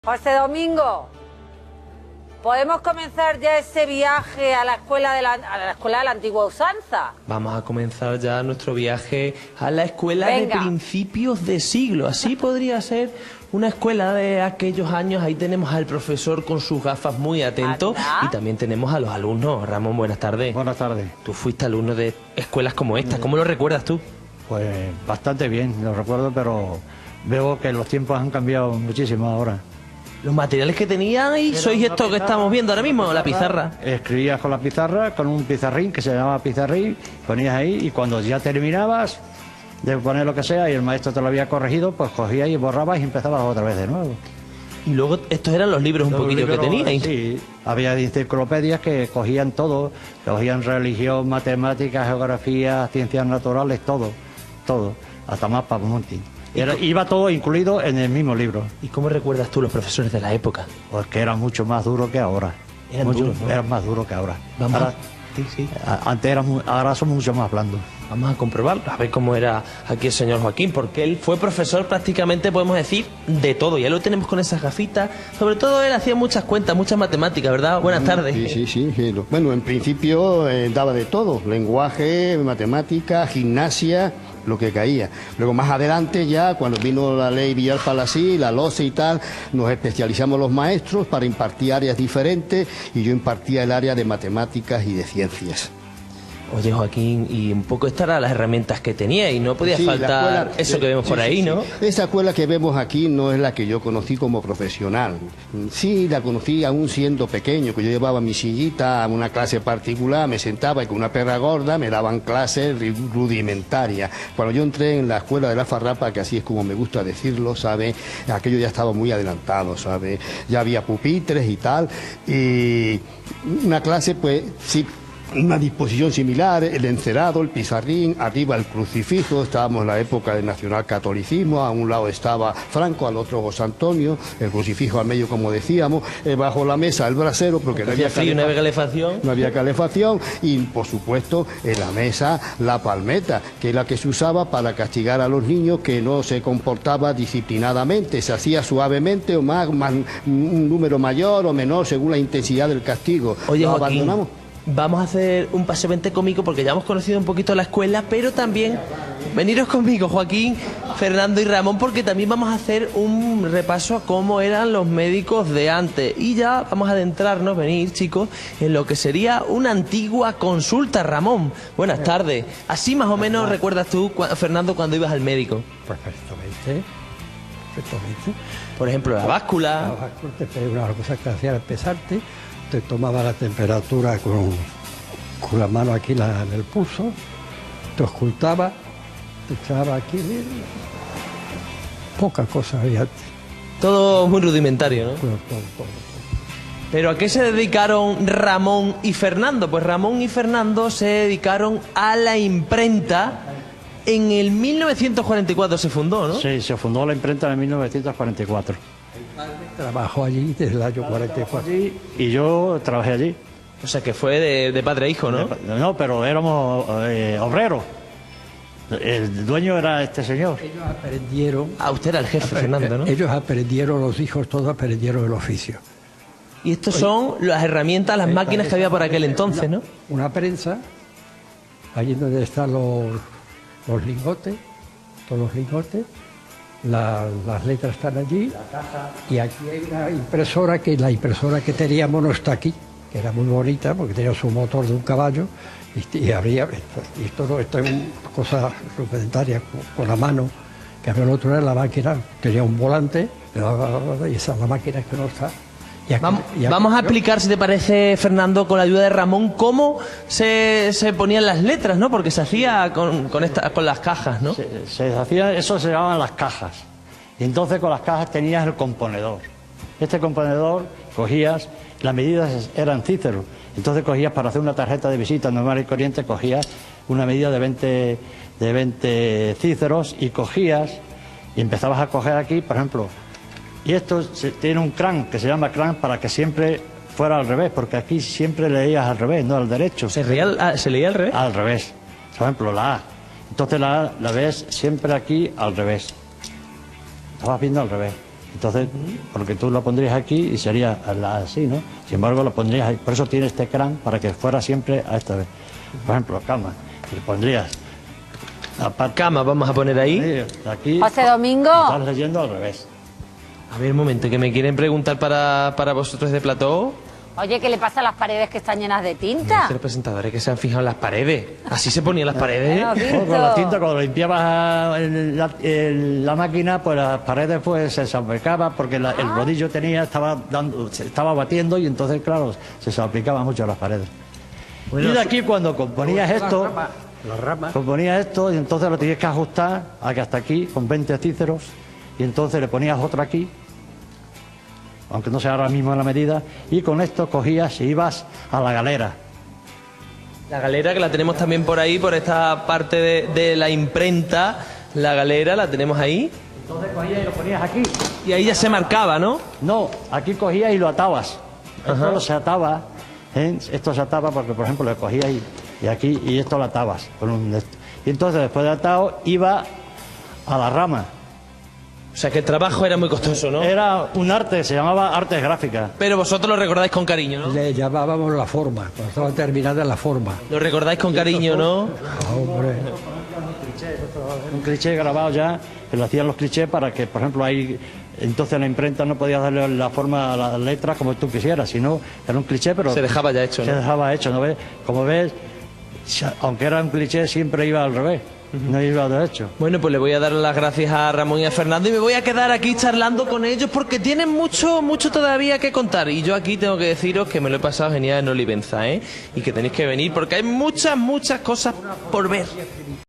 José Domingo, ¿podemos comenzar ya ese viaje a la escuela de la antigua usanza? Vamos a comenzar ya nuestro viaje a la escuela Venga. de principios de siglo. Así podría ser una escuela de aquellos años. Ahí tenemos al profesor con sus gafas muy atento. Anda. Y también tenemos a los alumnos. Ramón, buenas tardes. Buenas tardes. Tú fuiste alumno de escuelas como esta. ¿Cómo lo recuerdas tú? Pues bastante bien, lo recuerdo, pero veo que los tiempos han cambiado muchísimo ahora. Los materiales que teníais, sois esto que estamos viendo ahora mismo, la pizarra. Escribías con la pizarra, con un pizarrín que se llamaba pizarrín, ponías ahí y cuando ya terminabas de poner lo que sea y el maestro te lo había corregido, pues cogías y borrabas y empezabas otra vez de nuevo. Y luego estos eran los libros un Los poquillo que libros, teníais. Sí, había enciclopedias que cogían todo, cogían religión, matemáticas, geografía, ciencias naturales, todo, hasta mapas, monti. Iba todo incluido en el mismo libro. ¿Y cómo recuerdas tú los profesores de la época? Pues que era mucho más duro que ahora. Eran duros, ¿no? Eran más duros que ahora. Vamos Ahora, sí. ahora somos mucho más blandos. Vamos a comprobarlo, a ver cómo era aquí el señor Joaquín, porque él fue profesor prácticamente, podemos decir, de todo. Ya lo tenemos con esas gafitas. Sobre todo él hacía muchas cuentas, muchas matemáticas, ¿verdad? Buenas tardes. Sí. Bueno, en principio daba de todo, lenguaje, matemática, gimnasia, lo que caía. Luego más adelante ya, cuando vino la ley Villar-Palasí, la LOCE y tal, nos especializamos los maestros para impartir áreas diferentes y yo impartía el área de matemáticas y de ciencias. Oye, Joaquín, y un poco estas eran las herramientas que tenía y no podía Sí, la faltar escuela, eso que vemos por ahí, ¿no? Esa escuela que vemos aquí no es la que yo conocí como profesional. Sí, la conocí aún siendo pequeño, que yo llevaba mi sillita a una clase particular, me sentaba y con una perra gorda me daban clases rudimentarias. Cuando yo entré en la escuela de la Farrapa, que así es como me gusta decirlo, ¿sabe? Aquello ya estaba muy adelantado, ¿sabe? Ya había pupitres y tal, y una clase, pues, sí, una disposición similar, el encerado, el pizarrín, arriba el crucifijo, estábamos en la época del nacionalcatolicismo, a un lado estaba Franco, al otro José Antonio, el crucifijo al medio, como decíamos, bajo la mesa el brasero, porque no Hacía había frío, no había calefacción. no había calefacción, y por supuesto en la mesa la palmeta, que es la que se usaba para castigar a los niños que no se comportaba disciplinadamente, se hacía suavemente o más un número mayor o menor según la intensidad del castigo. Oye, Lo Joaquín, abandonamos. vamos a hacer un paseo 20 cómico porque ya hemos conocido un poquito la escuela, pero también veniros conmigo, Joaquín, Fernando y Ramón, porque también vamos a hacer un repaso a cómo eran los médicos de antes. Y ya vamos a adentrarnos, venir, chicos, en lo que sería una antigua consulta. Ramón, buenas tardes. Así más o menos recuerdas tú, Fernando, cuando ibas al médico. Perfectamente. Por ejemplo, la báscula. La báscula, una cosa que hacía era pesarte, te tomaba la temperatura con la mano aquí en el pulso, te ocultaba, te echaba aquí, poca cosa había. Todo muy rudimentario, ¿no? Todo. ¿Pero a qué se dedicaron Ramón y Fernando? Pues Ramón y Fernando se dedicaron a la imprenta. En el 1944 se fundó, ¿no? Sí, se fundó la imprenta en 1944. Trabajó allí desde el año 44. Y yo trabajé allí. O sea, que fue de padre a hijo, ¿no? No, pero éramos obreros. El dueño era este señor. Ellos aprendieron, Ah, usted era el jefe, Fernando, ¿no? ellos aprendieron, los hijos todos aprendieron el oficio. Y estos son las herramientas, las máquinas que había por aquel entonces, ¿no? Una prensa, allí donde están los lingotes, todos los lingotes, las letras están allí, y aquí hay una impresora, que la impresora que teníamos no está aquí, que era muy bonita porque tenía su motor de un caballo, y habría, esto es una cosa rudimentaria, con la mano, que había el otro era la máquina, tenía un volante, y esa es la máquina que no está. Y aquí- Vamos a explicar, si te parece, Fernando, con la ayuda de Ramón, cómo se ponían las letras, ¿no? Porque se hacía con las cajas, ¿no? Se hacía, eso se llamaban las cajas. Y entonces con las cajas tenías el componedor. Este componedor cogías, las medidas eran cíceros. Entonces cogías para hacer una tarjeta de visita normal y corriente, cogías una medida de 20 cíceros y cogías y empezabas a coger aquí, por ejemplo. Y esto tiene un crank que se llama crank para que siempre fuera al revés, porque aquí siempre leías al revés, no al derecho. ¿Se leía al revés? Al revés. Por ejemplo, la A. Entonces la A la ves siempre aquí al revés. Estabas viendo al revés. Entonces, porque tú lo pondrías aquí y sería así, ¿no? Sin embargo, lo pondrías ahí. Por eso tiene este crán, para que fuera siempre a esta vez. Por ejemplo, cama. Y le pondrías la parte Cama, vamos a poner ahí. de aquí. José Domingo. Estás leyendo al revés. A ver, un momento, que me quieren preguntar para vosotros de plató. Oye, ¿qué le pasa a las paredes que están llenas de tinta? Los presentadores que se han fijado en las paredes. Así se ponían las paredes. Bueno, Con la tinta, cuando limpiabas la máquina, pues las paredes pues se salpicaba porque el rodillo estaba batiendo y entonces, claro, se salpicaban mucho las paredes. Bueno, y de aquí cuando componías esto, La rama. componías esto y entonces lo tenías que ajustar a que hasta aquí con 20 cíceros y entonces le ponías otro aquí, aunque no sea ahora mismo la medida, y con esto cogías y ibas a la galera. La galera, que la tenemos también por ahí, por esta parte de la imprenta. La galera la tenemos ahí. Entonces cogías y lo ponías aquí. Y ahí ya se marcaba, ¿no? No, aquí cogías y lo atabas. Ajá. Esto se ataba, ¿eh? Esto se ataba porque, por ejemplo, le cogías y aquí y esto lo atabas. Y entonces, después de atado, iba a la rama. O sea que el trabajo era muy costoso, ¿no? Era un arte, se llamaba artes gráficas. Pero vosotros lo recordáis con cariño, ¿no? Le llamábamos la forma, cuando estaba terminada la forma. Lo recordáis con cariño, ¿no? Hombre, Un cliché grabado ya, que lo hacían los clichés para que, por ejemplo, ahí entonces la imprenta no podías darle la forma a las letras como tú quisieras, sino era un cliché, pero Se dejaba ya hecho, se ¿no? dejaba hecho, ¿no ves? Como ves, aunque era un cliché, siempre iba al revés, no iba derecho. Bueno, pues le voy a dar las gracias a Ramón y a Fernando y me voy a quedar aquí charlando con ellos porque tienen mucho todavía que contar. Y yo aquí tengo que deciros que me lo he pasado genial en Olivenza, ¿eh? Y que tenéis que venir porque hay muchas cosas por ver.